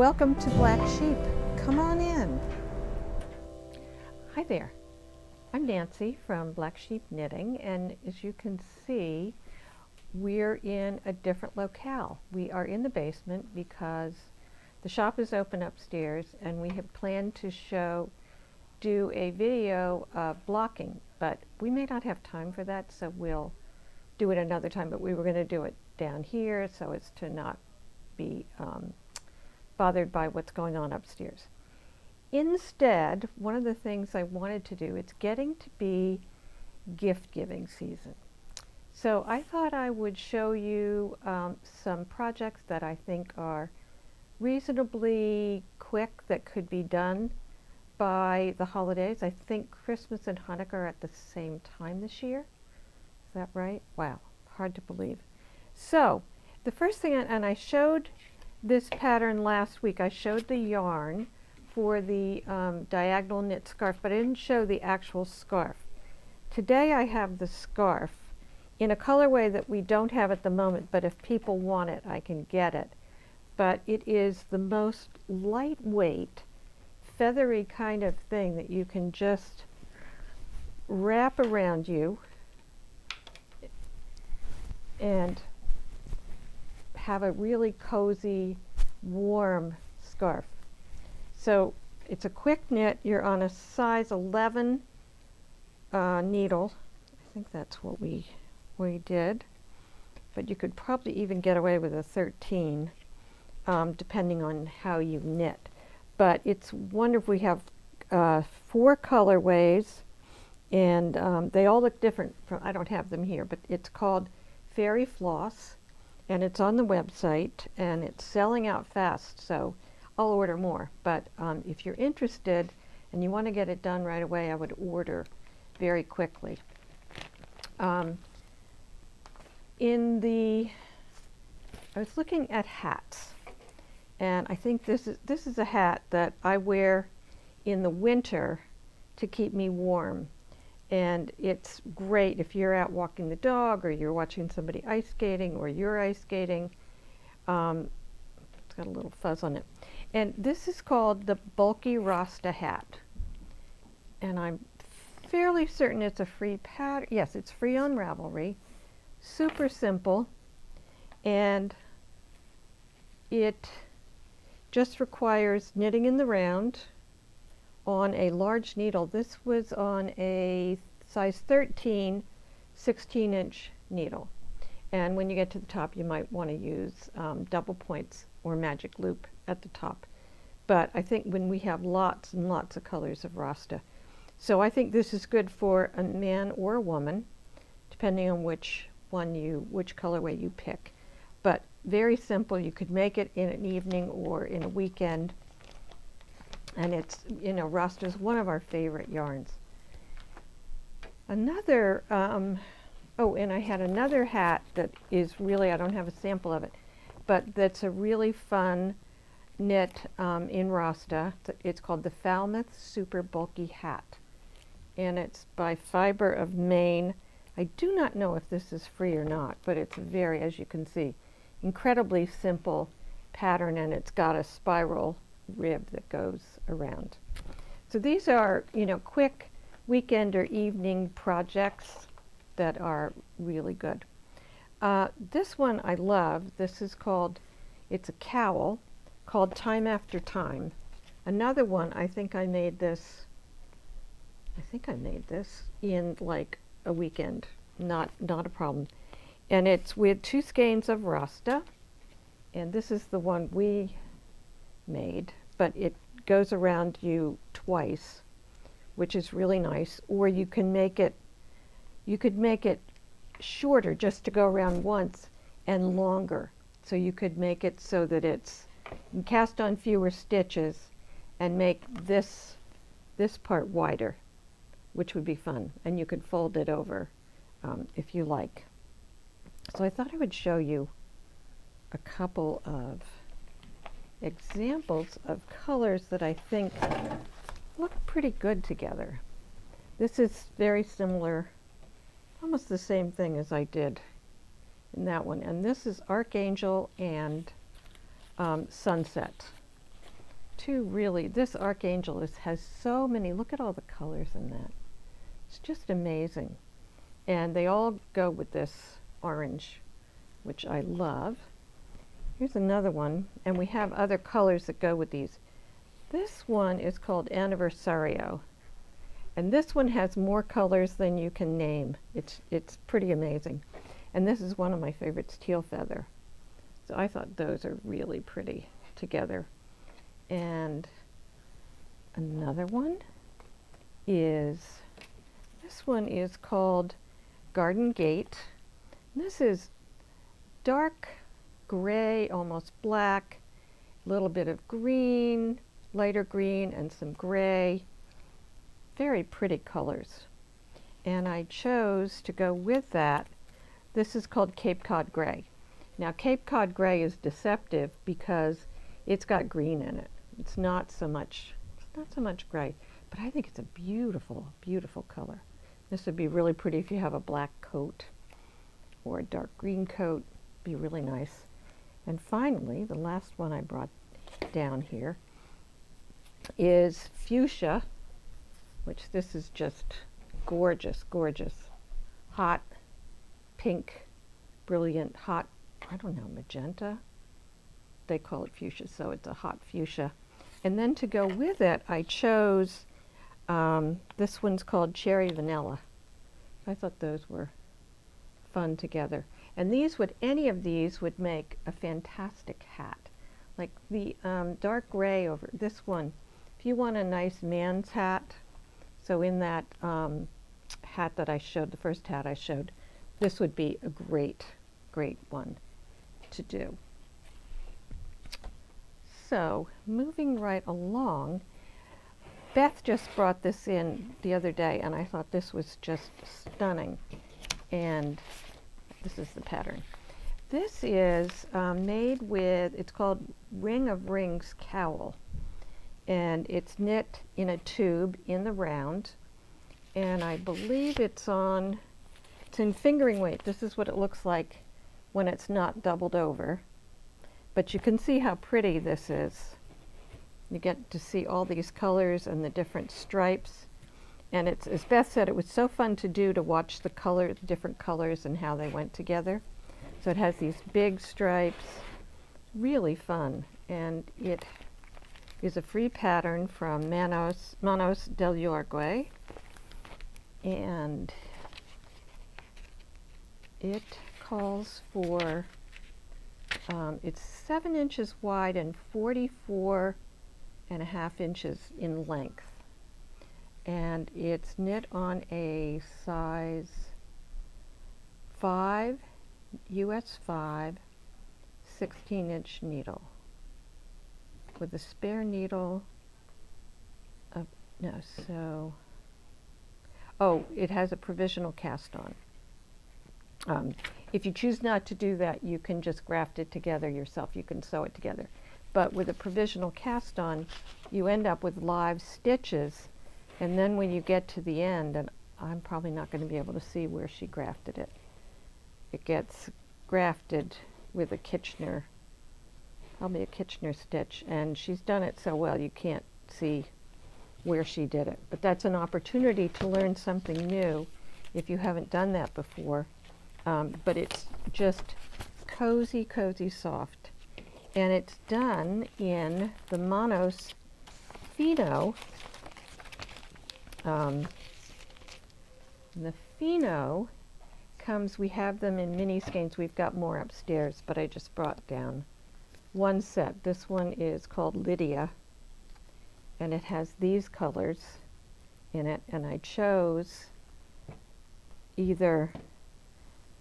Welcome to Black Sheep. Come on in. Hi there. I'm Nancy from Black Sheep Knitting, and as you can see, we're in a different locale. We are in the basement because the shop is open upstairs, and we have planned to do a video of blocking, but we may not have time for that, so we'll do it another time. But we were going to do it down here so as to not be bothered by what's going on upstairs. Instead, one of the things I wanted to do, it's getting to be gift giving season. So I thought I would show you some projects that I think are reasonably quick that could be done by the holidays. I think Christmas and Hanukkah are at the same time this year. Is that right? Wow, hard to believe. So the first thing, and I showed this pattern last week. I showed the yarn for the diagonal knit scarf, but I didn't show the actual scarf. Today I have the scarf in a colorway that we don't have at the moment, but if people want it, I can get it. But it is the most lightweight, feathery kind of thing that you can just wrap around you and have a really cozy, warm scarf. So it's a quick knit. You're on a size 11 needle. I think that's what we did. But you could probably even get away with a 13, depending on how you knit. But it's wonderful. We have 4 colorways, and they all look different. I don't have them here, but it's called Fairy Floss. And it's on the website, and it's selling out fast, so I'll order more. But if you're interested and you want to get it done right away, I would order very quickly. I was looking at hats, and I think this is a hat that I wear in the winter to keep me warm. And it's great if you're out walking the dog, or you're watching somebody ice skating, or you're ice skating. It's got a little fuzz on it. And this is called the Bulky Rasta hat. And I'm fairly certain it's a free pattern. Yes, it's free on Ravelry. Super simple. And it just requires knitting in the round on a large needle. This was on a size 13 16-inch needle, and when you get to the top you might want to use double points or magic loop at the top, but I think when we have lots and lots of colors of Rasta, so I think this is good for a man or a woman depending on which colorway you pick. But very simple. You could make it in an evening or in a weekend. And it's, Rasta is one of our favorite yarns. Another, and I had another hat that is really, I don't have a sample of it, but that's a really fun knit in Rasta. It's called the Falmouth Super Bulky Hat. And it's by Fiber of Maine. I do not know if this is free or not, but it's very, as you can see, incredibly simple pattern, and it's got a spiral rib that goes around. So these are, quick weekend or evening projects that are really good. This one I love. This is it's a cowl called Time After Time. Another one, I think I made this in like a weekend, not a problem. And it's with 2 skeins of Rasta, and this is the one we made, but it goes around you twice, which is really nice. Or you could make it shorter, just to go around once, and longer. So you could make it so that you can cast on fewer stitches and make this part wider, which would be fun. And you could fold it over if you like. So I thought I would show you a couple of examples of colors that I think look pretty good together. This is very similar, almost the same thing as I did in that one. And this is Archangel and Sunset. two really, this Archangel has so many, look at all the colors in that. It's just amazing. And they all go with this orange, which I love. Here's another one, and we have other colors that go with these. This one is called Anniversario, and this one has more colors than you can name. It's pretty amazing. And this is one of my favorites, Teal Feather. So I thought those are really pretty together. And another one is, this one is called Garden Gate. This is dark gray, almost black, a little bit of green, lighter green, and some gray. Very pretty colors. And I chose to go with that. This is called Cape Cod Gray. Now Cape Cod Gray is deceptive because it's got green in it. It's not so much gray, but I think it's a beautiful, beautiful color. This would be really pretty if you have a black coat or a dark green coat. Be really nice. And finally, the last one I brought down here is Fuchsia, which this is just gorgeous, gorgeous. Hot, pink, brilliant, hot, I don't know, magenta? They call it fuchsia, so it's a hot fuchsia. And then to go with it, I chose, this one's called Cherry Vanilla. I thought those were fun together. And these would, any of these would make a fantastic hat. Like the dark gray over this one, if you want a nice man's hat, so in that hat that I showed, the first hat I showed, this would be a great, great one to do. So moving right along, Beth just brought this in the other day, and I thought this was just stunning. And this is the pattern. This is made with, it's called Ring of Rings Cowl, and it's knit in a tube in the round, and I believe it's in fingering weight. This is what it looks like when it's not doubled over. But you can see how pretty this is. You get to see all these colors and the different stripes. And it's, as Beth said, it was so fun to do, to watch the different colors and how they went together. So it has these big stripes, really fun. And it is a free pattern from Manos del Uruguay. And it calls for, it's 7 inches wide and 44.5 inches in length. And it's knit on a size 5, US 5, 16-inch needle with a spare needle of, no, so, oh, it has a provisional cast on. If you choose not to do that, you can just graft it together yourself. You can sew it together. But with a provisional cast on, you end up with live stitches. And then when you get to the end, and I'm probably not going to be able to see where she grafted it, it gets grafted with a Kitchener, probably a Kitchener stitch. And she's done it so well you can't see where she did it. But that's an opportunity to learn something new if you haven't done that before. But it's just cozy, cozy soft. And it's done in the Manos Fino. The Fino comes, we have them in mini skeins. We've got more upstairs, but I just brought down one set. This one is called Lydia, and it has these colors in it. And I chose either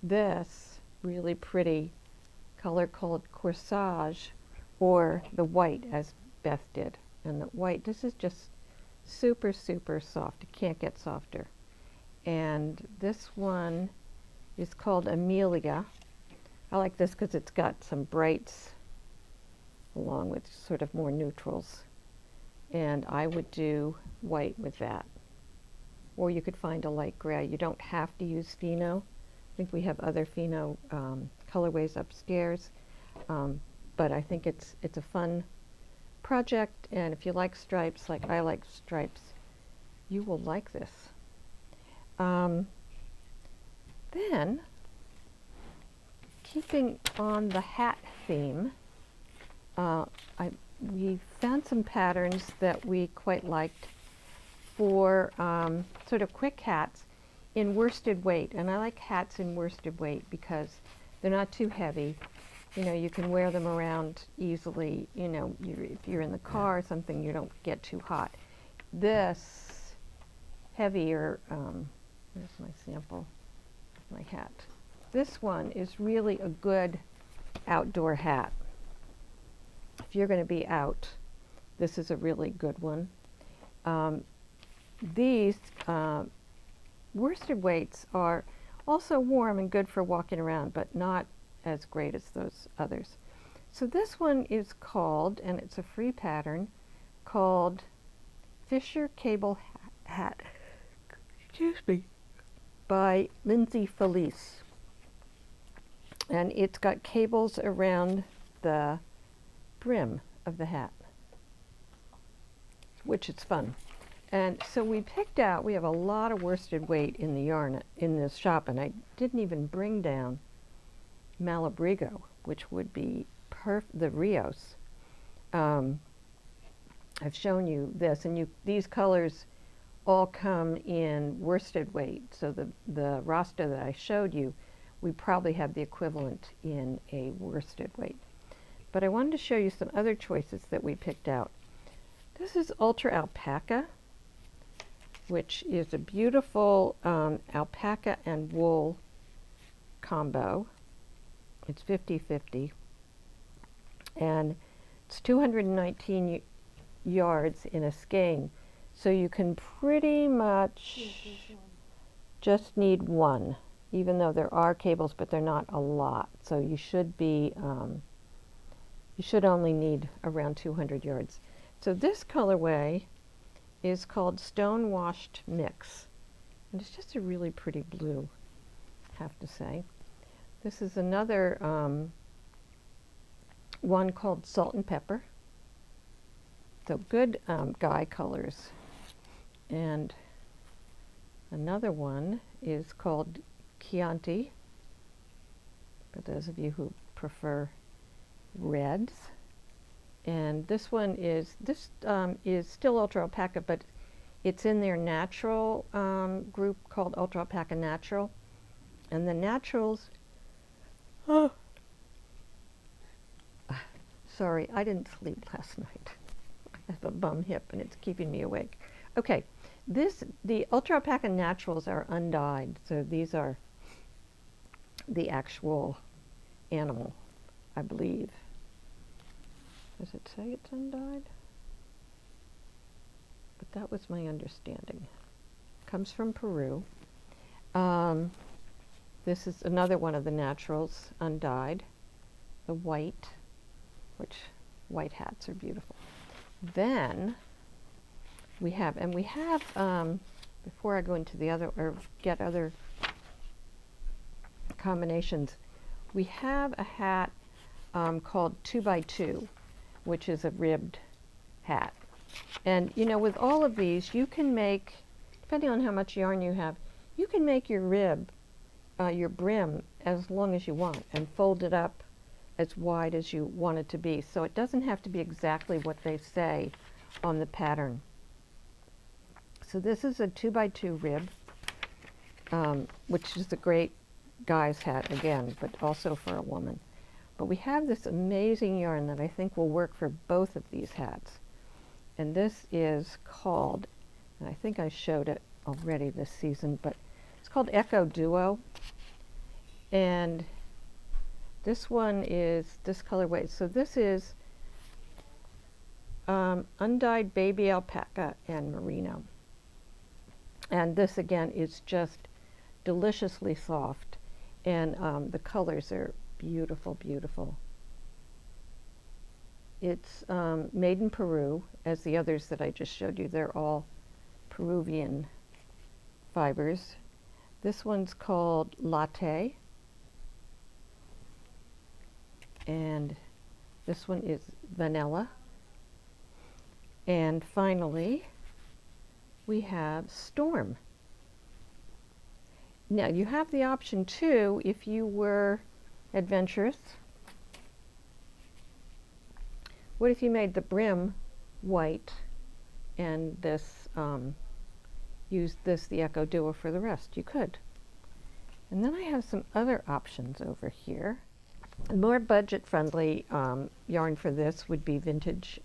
this really pretty color called Corsage or the white, as Beth did. And the white, this is just super, super soft. It can't get softer. And this one is called Amelia. I like this because it's got some brights along with sort of more neutrals. And I would do white with that. Or you could find a light gray. You don't have to use Fino. I think we have other Fino colorways upstairs. But I think it's a fun project, and if you like stripes, like I like stripes, you will like this. Then, keeping on the hat theme, we found some patterns that we quite liked for sort of quick hats in worsted weight. And I like hats in worsted weight because they're not too heavy. You know, you can wear them around easily. You know, if you're in the car or something, you don't get too hot. This heavier, where's my sample, my hat. This one is really a good outdoor hat. If you're going to be out, this is a really good one. These worsted weights are also warm and good for walking around, but not as great as those others. So this one is called, and it's a free pattern, called Fisher Cable Hat, excuse me, by Lindsay Felice. And it's got cables around the brim of the hat, which is fun. And so we picked out, we have a lot of worsted weight in the yarn in this shop, and I didn't even bring down Malabrigo, which would be the Rios. I've shown you this, and these colors all come in worsted weight. So the roster that I showed you, we probably have the equivalent in a worsted weight. But I wanted to show you some other choices that we picked out. This is Ultra Alpaca, which is a beautiful alpaca and wool combo. It's 50-50. And it's 219 yards in a skein. So you can pretty much just need one, even though there are cables, but they're not a lot. So you should be, you should only need around 200 yards. So this colorway is called Stone Washed Mix. And it's just a really pretty blue, I have to say. This is another one called Salt and Pepper. So good Guy colors. And another one is called Chianti, for those of you who prefer reds. And this one is, still Ultra Alpaca, but it's in their natural group called Ultra Alpaca Natural. And the naturals, sorry, I didn't sleep last night. I have a bum hip and it's keeping me awake. Okay, the Ultra Alpaca Naturals are undyed, so these are the actual animal, I believe. Does it say it's undyed? But that was my understanding. Comes from Peru. This is another one of the naturals, undyed. The white, which white hats are beautiful. Then we have, before I go into the other, or get other combinations, we have a hat called 2x2, which is a ribbed hat. And you know, with all of these, you can make, depending on how much yarn you have, you can make your rib, your brim, as long as you want, and fold it up as wide as you want it to be. So it doesn't have to be exactly what they say on the pattern. So this is a 2x2 rib, which is a great guy's hat again, but also for a woman. But we have this amazing yarn that I think will work for both of these hats. And this is called, and I think I showed it already this season, but it's called Echo Duo. And this one is this colorway. So this is undyed baby alpaca and merino. And this again is just deliciously soft. And the colors are beautiful, beautiful. It's made in Peru, as the others that I just showed you. They're all Peruvian fibers. This one's called Latte. And this one is Vanilla. And finally, we have Storm. Now you have the option too, if you were adventurous. What if you made the brim white and this used this, the Echo Duo, for the rest? You could. And then I have some other options over here. A more budget-friendly yarn for this would be vintage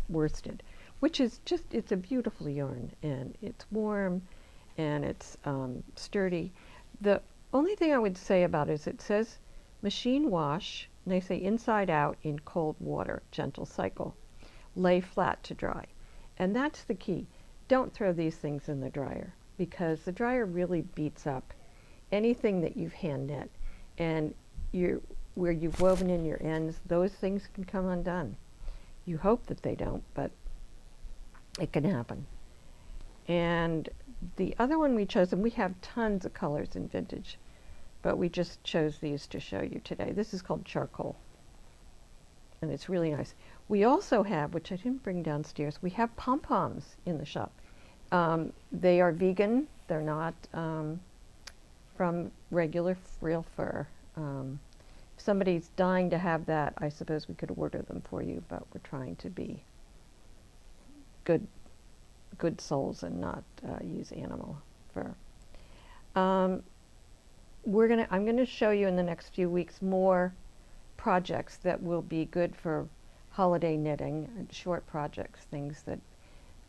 worsted, which is just, it's a beautiful yarn, and it's warm, and it's sturdy. The only thing I would say about it is it says machine wash, and they say inside out in cold water, gentle cycle. Lay flat to dry. And that's the key. Don't throw these things in the dryer, because the dryer really beats up anything that you've hand knit. And where you've woven in your ends, those things can come undone. You hope that they don't, but it can happen. And the other one we chose, and we have tons of colors in vintage, but we just chose these to show you today. This is called Charcoal, and it's really nice. We also have, which I didn't bring downstairs, we have pom-poms in the shop. They are vegan. They're not from regular real fur. If somebody's dying to have that, I suppose we could order them for you, but we're trying to be good souls and not use animal fur. I'm going to show you in the next few weeks more projects that will be good for holiday knitting, and short projects, things that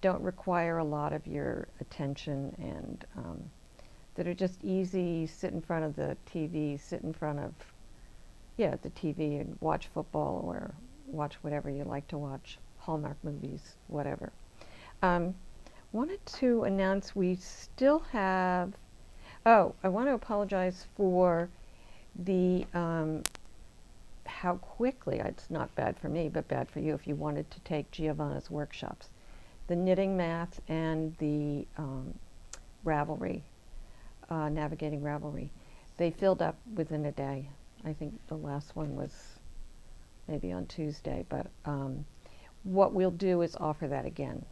don't require a lot of your attention, and that are just easy. Sit in front of the TV, sit in front of the TV and watch football, or watch whatever you like to watch, Hallmark movies, whatever. Wanted to announce we still have, I want to apologize for the how quickly, it's not bad for me, but bad for you if you wanted to take Giovanna's workshops. The knitting math and the Ravelry, navigating Ravelry. They filled up within a day. I think the last one was maybe on Tuesday, but what we'll do is offer that again.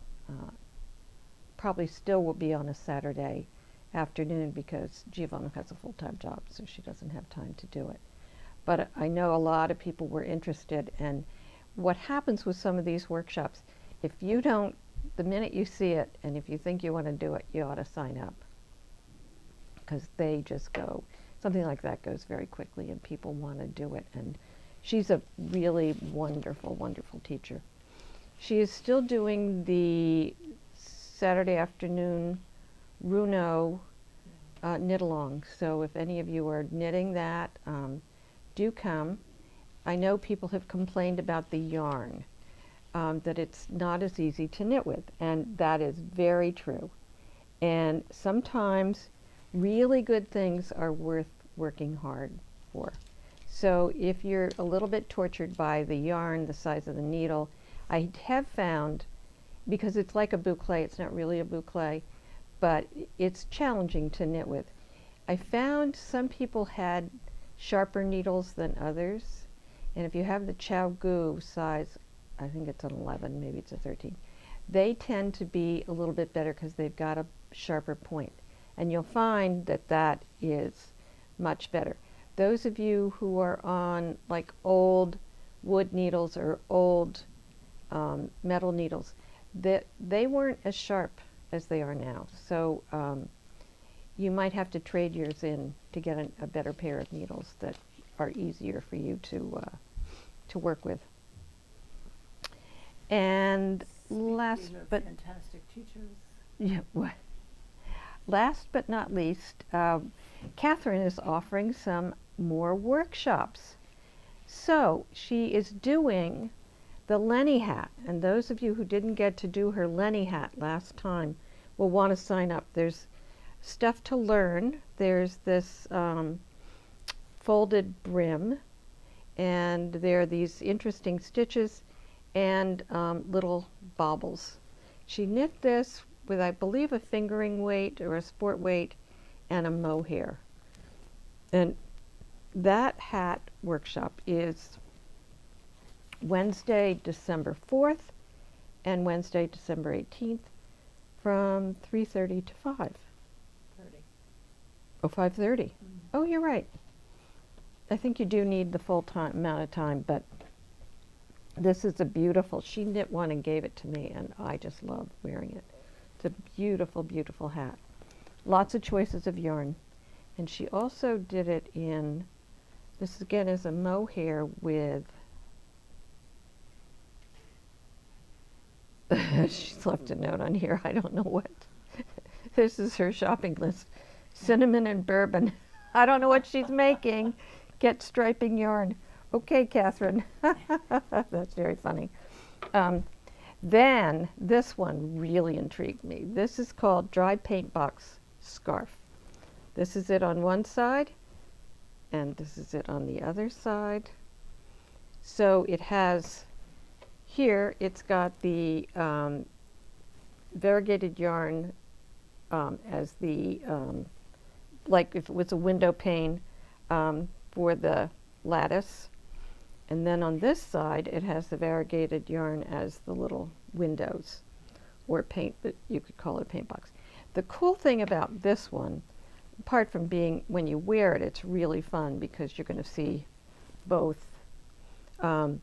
Probably still will be on a Saturday afternoon, because Giovanna has a full-time job, so she doesn't have time to do it. But I know a lot of people were interested, and what happens with some of these workshops, if you don't, the minute you see it, and if you think you want to do it, you ought to sign up, because they just go, something like that goes very quickly, and people want to do it. And she's a really wonderful, wonderful teacher. She is still doing the Saturday afternoon Runo knit along. So if any of you are knitting that, do come. I know people have complained about the yarn, that it's not as easy to knit with, and that is very true. And sometimes really good things are worth working hard for. So if you're a little bit tortured by the yarn, the size of the needle, I have found, because it's like a boucle, it's not really a boucle, but it's challenging to knit with. I found some people had sharper needles than others, and if you have the Chow Gu size, I think it's an 11, maybe it's a 13, they tend to be a little bit better because they've got a sharper point. And you'll find that that is much better. Those of you who are on like old wood needles or old metal needles, they weren't as sharp as they are now. So you might have to trade yours in to get a better pair of needles that are easier for you to work with. And last but fantastic teachers. Yeah, what? Last but not least, Kathryn is offering some more workshops. So she is doing the Leni Hat, and those of you who didn't get to do her Leni Hat last time will want to sign up. There's stuff to learn. There's this folded brim, and there are these interesting stitches and little baubles. She knit this with, I believe, a fingering weight or a sport weight and a mohair. And that hat workshop is Wednesday, December 4th and Wednesday, December 18th, from 3:30 to 5. 30. Oh, 5:30. Oh, you're right. I think you do need the full time amount of time, but this is a beautiful, she knit one and gave it to me, and I just love wearing it. It's a beautiful, beautiful hat. Lots of choices of yarn. And she also did it in, this again is a mohair with, she's left a note on here, I don't know what. This is her shopping list. Cinnamon and bourbon. I don't know what she's making. Get striping yarn. Okay, Kathryn. That's very funny. Then this one really intrigued me. This is called Dry Paint Box Scarf. This is it on one side, and this is it on the other side. So it has, here it's got the variegated yarn as the, like if it was a window pane for the lattice. And then on this side, it has the variegated yarn as the little windows, or paint, but you could call it a paint box. The cool thing about this one, apart from being, when you wear it, it's really fun because you're going to see both. The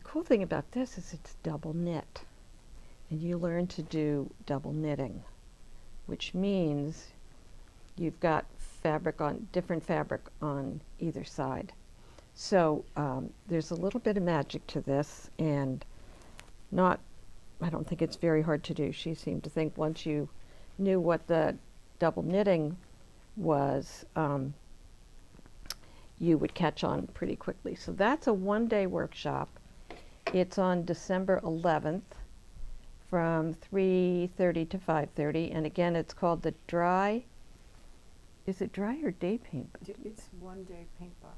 cool thing about this is it's double knit, and you learn to do double knitting, which means you've got fabric on, different fabric on either side. So there's a little bit of magic to this, and I don't think it's very hard to do. She seemed to think once you knew what the double knitting was, you would catch on pretty quickly. So that's a one-day workshop. It's on December 11th from 3:30 to 5:30, and again it's called the Dry, is it dry or day paint? It's one-day paint box.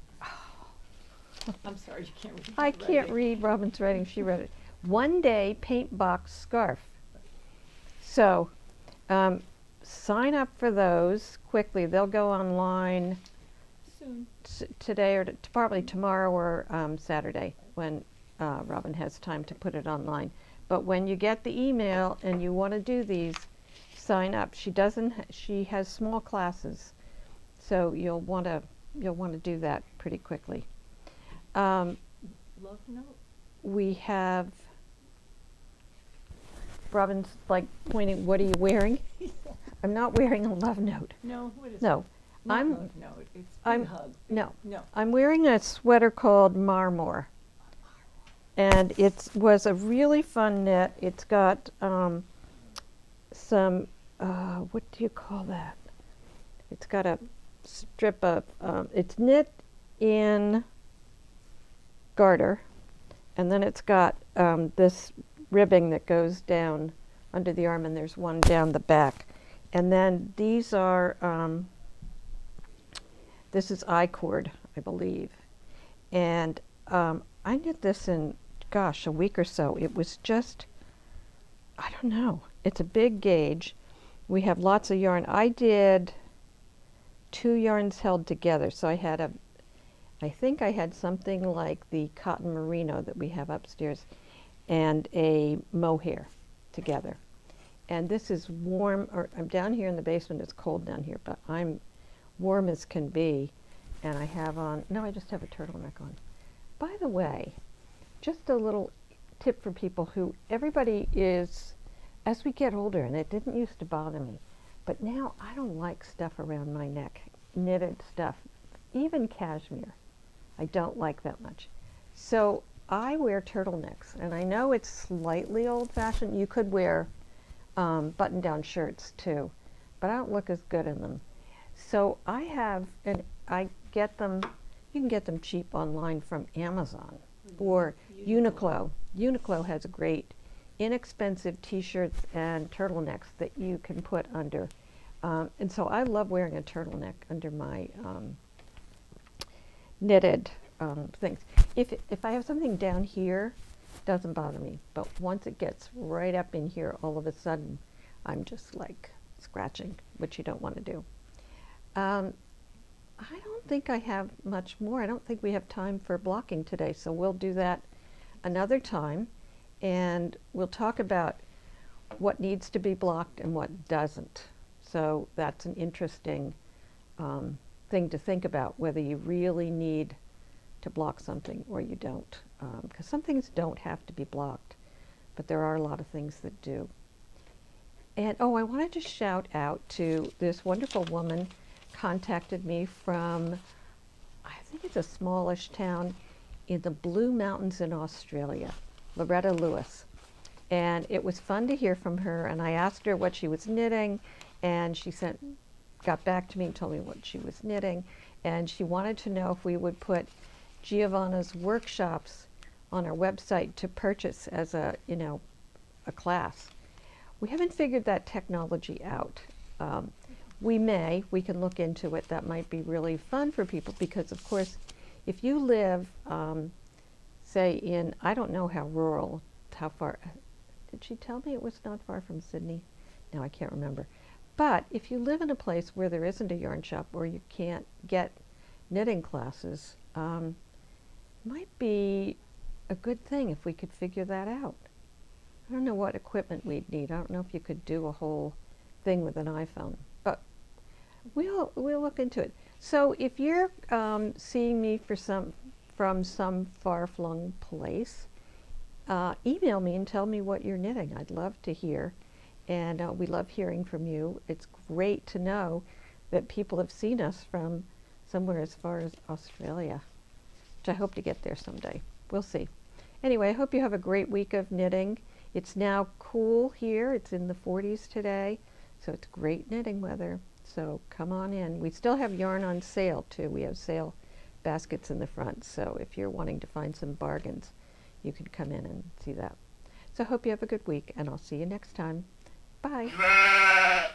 I'm sorry, you can't read. I can't read Robin's writing, she read it. One-day paint box scarf. So sign up for those quickly. They'll go online Soon. Today or probably tomorrow or Saturday when Robin has time to put it online. But when you get the email and you want to do these, sign up. She has small classes, so you'll want to do that pretty quickly. Love note? We have Robin's like pointing, what are you wearing? I'm not wearing a love note. No, what is No. it? Not I'm love note. It's big hug. No. No. I'm wearing a sweater called Marmor. And it was a really fun knit. It's got some, what do you call that? It's got a strip of, it's knit in garter, and then it's got this ribbing that goes down under the arm, and there's one down the back. And then these are, this is I-cord, I believe. And I knit this in, gosh, a week or so. It was just, I don't know. It's a big gauge. We have lots of yarn. I did 2 yarns held together. So I had I think I had something like the cotton merino that we have upstairs and a mohair together. And this is warm, or I'm down here in the basement, it's cold down here, but I'm warm as can be. And I have on, no, I just have a turtleneck on. By the way, just a little tip for people who, everybody is, as we get older, and it didn't used to bother me, but now I don't like stuff around my neck, knitted stuff, even cashmere. I don't like that much. So I wear turtlenecks, and I know it's slightly old-fashioned. You could wear button-down shirts too, but I don't look as good in them. So I have, and I get them, you can get them cheap online from Amazon or Uniqlo. Uniqlo has great inexpensive t-shirts and turtlenecks that you can put under. And so I love wearing a turtleneck under my knitted things. If I have something down here, it doesn't bother me. But once it gets right up in here, all of a sudden, I'm just like scratching, which you don't want to do. I don't think I have much more. I don't think we have time for blocking today, so we'll do that another time. and we'll talk about what needs to be blocked and what doesn't. So that's an interesting thing to think about, whether you really need to block something or you don't. Because some things don't have to be blocked, but there are a lot of things that do. And oh, I wanted to shout out to this wonderful woman contacted me from, I think it's a smallish town in the Blue Mountains in Australia, Loretta Lewis. And it was fun to hear from her, and I asked her what she was knitting, and she got back to me and told me what she was knitting, and she wanted to know if we would put Giovanna's workshops on our website to purchase as a class. We haven't figured that technology out. We can look into it. That might be really fun for people because, of course, if you live, say in, I don't know how far, did she tell me it was not far from Sydney? No, I can't remember. But if you live in a place where there isn't a yarn shop or you can't get knitting classes, might be a good thing if we could figure that out. I don't know what equipment we'd need. I don't know if you could do a whole thing with an iPhone, but we'll look into it. So if you're seeing me from some far-flung place, email me and tell me what you're knitting. I'd love to hear, and we love hearing from you. It's great to know that people have seen us from somewhere as far as Australia, which I hope to get there someday. We'll see. Anyway, I hope you have a great week of knitting. It's now cool here. It's in the 40s today, so it's great knitting weather. So come on in. We still have yarn on sale too. We have sale baskets in the front, so if you're wanting to find some bargains, you can come in and see that. So I hope you have a good week, and I'll see you next time. Bye.